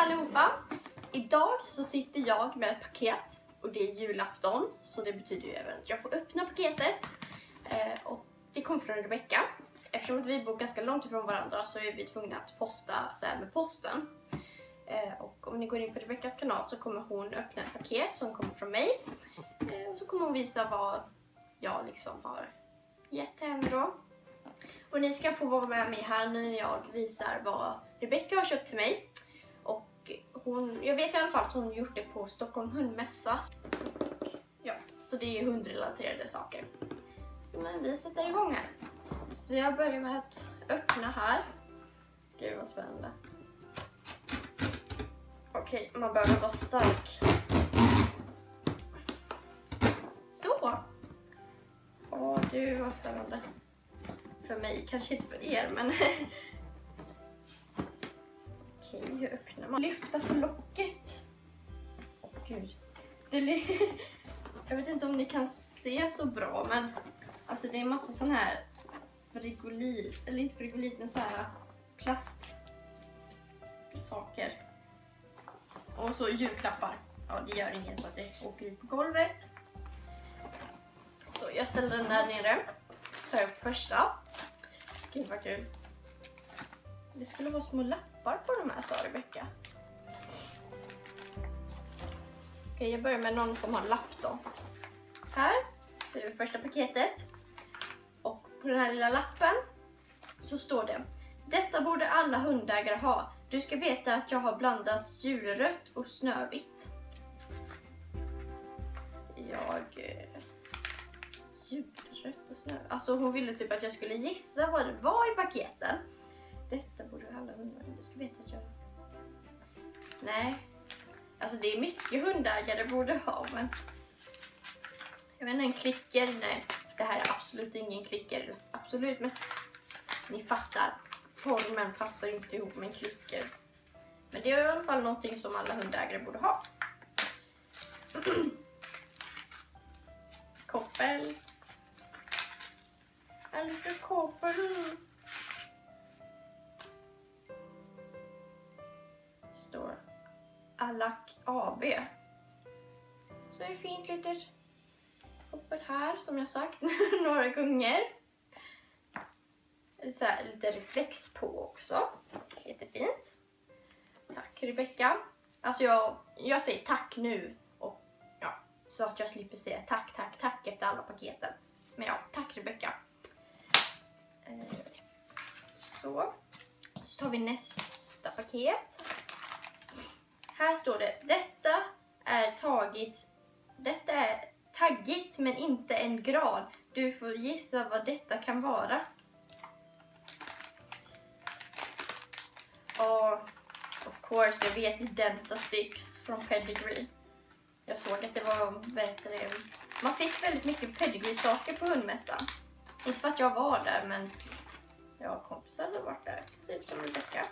allihopa! Idag så sitter jag med ett paket och det är julafton, så det betyder ju även att jag får öppna paketet. Och det kommer från Rebecca. Eftersom vi bor ganska långt ifrån varandra så är vi tvungna att posta så här med posten. Och om ni går in på Rebeccas kanal så kommer hon öppna ett paket som kommer från mig. Och så kommer hon visa vad jag liksom har gett henne då. Och ni ska få vara med mig här när jag visar vad Rebecca har köpt till mig. Och jag vet i alla fall att hon gjort det på Stockholm hundmässa. Ja, så det är hundrelaterade saker. Så men vi sätter igång här. Så jag börjar med att öppna här. Gud vad spännande. Okej, man behöver vara stark. Så. Åh gud vad spännande. För mig, kanske inte för er, men... Okej, hur öppnar man? Lyfta på locket. Åh gud. Jag vet inte om ni kan se så bra, men... Alltså det är en massa sån här... frigolit, eller inte frigolit, men så här plastsaker. Och så julklappar. Ja, det gör inget så att det åker ut på golvet. Så jag ställer den där nere. Så tar jag upp första. Gud vad kul. Det skulle vara små lappar på de här, sa Rebecca. Okej, jag börjar med någon som har lapp då. Här är det första paketet. Och på den här lilla lappen så står det: detta borde alla hundägare ha. Du ska veta att jag har blandat julrött och snövitt. Julrött och snövitt. Alltså hon ville typ att jag skulle gissa vad det var i paketen. Detta borde alla hundägare. Du ska veta att jag... Nej. Alltså det är mycket hundägare borde ha, men... Jag vet inte, en klicker? Nej. Det här är absolut ingen klicker. Absolut, men... Ni fattar. Formen passar inte ihop med en klicker. Men det är i alla fall någonting som alla hundägare borde ha. Koppel. En liten koppel. Står Alak AB. Så är det fint litet koppel här som jag sagt några gånger. Så här, lite reflex på också. Jättefint. Tack Rebecca. Alltså jag säger tack nu. Och ja, så att jag slipper säga tack efter alla paketen. Men ja, tack Rebecca. Så tar vi nästa paket. Här står det: detta är taggigt men inte en grad. Du får gissa vad detta kan vara. Och of course, jag vet Dentasticks från Pedigree. Jag såg att det var bättre. Man fick väldigt mycket Pedigree-saker på hundmässan. Inte för att jag var där, men jag har kompisar som varit där. Typ som Rebecca.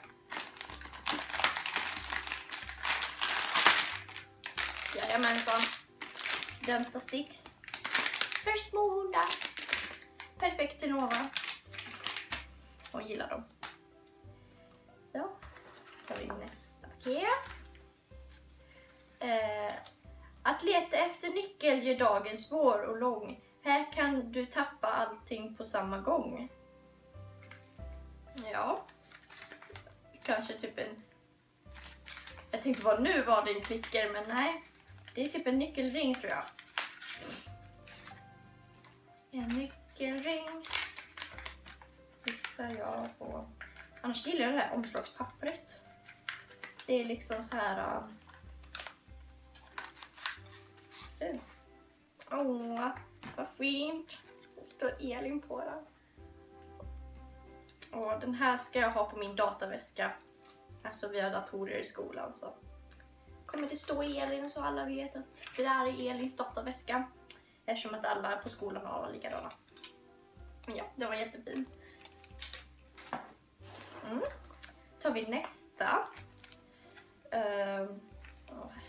Jajamensan. Dentasticks. För små hundar. Perfekt till Nova. Hon gillar dem. Ja, tar vi nästa paket. Att leta efter nyckel gör dagen svår och lång. Här kan du tappa allting på samma gång. Ja. Kanske typ en... Jag tänkte vad nu var det en klicker, men nej. Det är typ en nyckelring tror jag. En nyckelring. Gissar jag på. Annars gillar jag det här omslagspappret. Det är liksom så här... Åh, vad fint. Det står Elin på den. Och den här ska jag ha på min dataväska. Alltså vi har datorer i skolan, så kommer det stå Elin så alla vet att det där är Elins dataväska. Eftersom att alla på skolan har likadana. Men ja, det var jättefint. Tar vi nästa.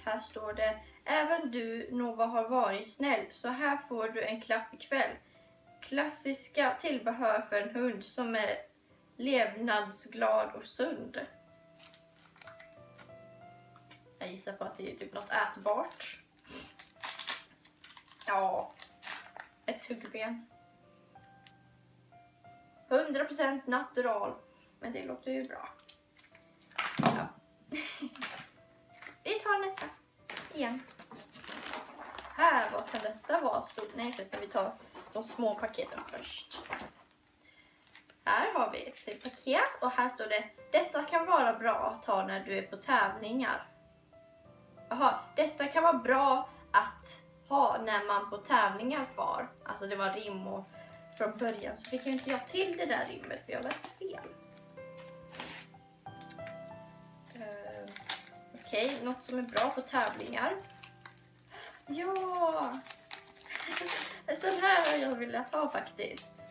Här står det: även du Nova har varit snäll, så här får du en klapp ikväll. Klassiska tillbehör för en hund som är levnadsglad och sund. gissa på att det är typ något ätbart. Ja, ett tuggben. 100% natural. Men det låter ju bra. Ja. Vi tar nästa. Igen. Här, vad kan detta vara? Stort? Nej, förresten, vi tar de små paketen först. Här har vi ett till paket och här står det: detta kan vara bra att ha när du är på tävlingar. Jaha, detta kan vara bra att ha när man på tävlingar far. Alltså det var rim och från början så fick jag inte till det där rimmet för jag läste fel. Okej, något som är bra på tävlingar. Ja! En sån här har jag velat ha faktiskt.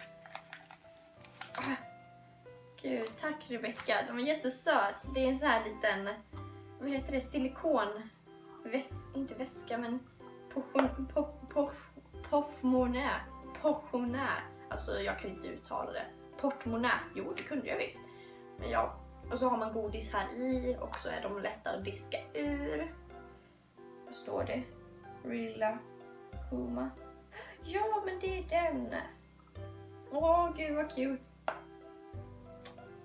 Gud, tack Rebecca. De är jättesöt. Det är en så här liten, vad heter det, silikon. Inte väska, men portmonnaie. Alltså jag kan inte uttala det. Portmonnaie, jo det kunde jag visst. Men ja, och så har man godis här i och så är de lätta att diska ur. Vad står det? Rilla Kuma. Ja, men det är den. Åh, gud vad cute.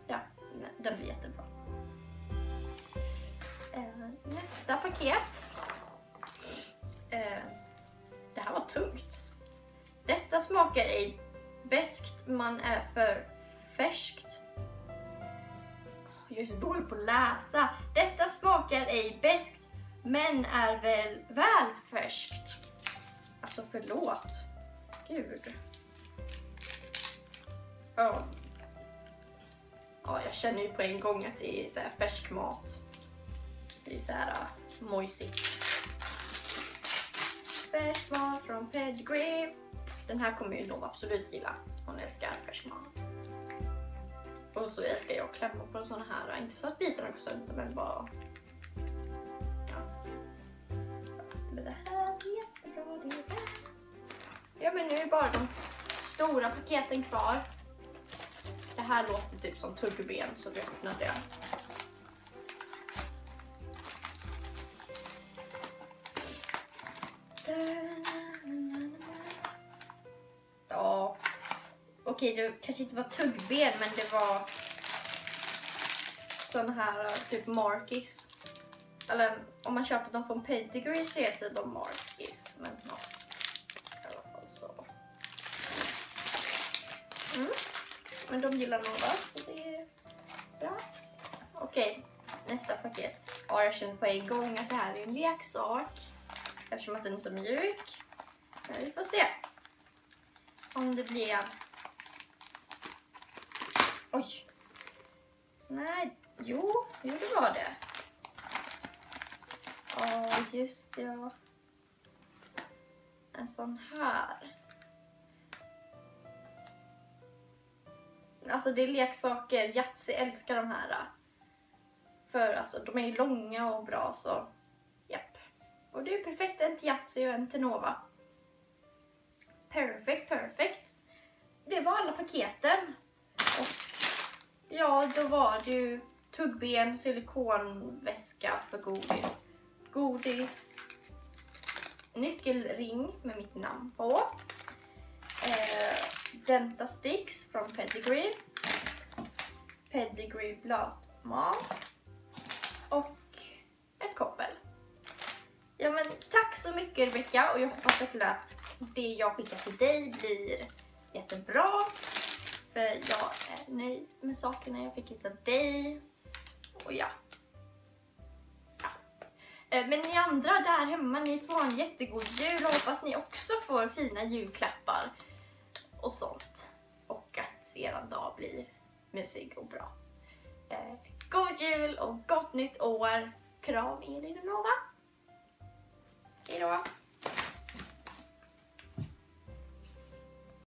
Ja, den blir jättebra. Nästa paket. Det här var tungt. Detta smakar ej beskt, man är för färskt. Jag är så dålig på att läsa. Detta smakar ej beskt, men är väl färskt. Alltså förlåt. Gud. Ja, jag känner ju på en gång att det är så här färsk mat. Det är så här mojsigt. Färsk mat från Pedigree. Den här kommer ju Nova absolut gilla. Hon älskar färsk mat. Och så älskar jag att klämma på såna här. Inte så att bitarna går sönder, men bara... Ja. Men det här är jättebra. Det är bra. Ja, men nu är bara de stora paketen kvar. Det här låter typ som tuggben, så vi öppnar det. Ja, okej, det kanske inte var tuggben, men det var sån här typ Markis. Eller om man köper dem från Pedigree så heter de Markis, men ja, i alla fall så. Men de gillar Nova, så det är bra. Okej, nästa paket. Ja, jag känner på en gång att det här är en leksak. Eftersom att den är så mjuk. Men vi får se. Om det blir... Oj. Nej, jo det var det. Ja, just ja. En sån här. Alltså det är leksaker. Yatzy älskar de här. För alltså de är långa och bra så. Japp. Och det är perfekt, en till Yatzy och en till Nova. Perfekt. Det var alla paketen. Och ja, då var det ju tuggben, silikonväska för godis. Nyckelring med mitt namn på. Dentasticks från Pedigree. Pedigree blötmat. Och ett koppel. Ja, men tack så mycket Rebecca, och jag hoppas att det jag skickar till dig blir jättebra. För jag är nöjd med sakerna jag fick av dig. Och ja. Men ni andra där hemma, ni får en jättegod jul och hoppas ni också får fina julklappar och sånt. Och att er dag blir mysig och bra. God jul och gott nytt år. Kram, Elin och Nova. Hej då!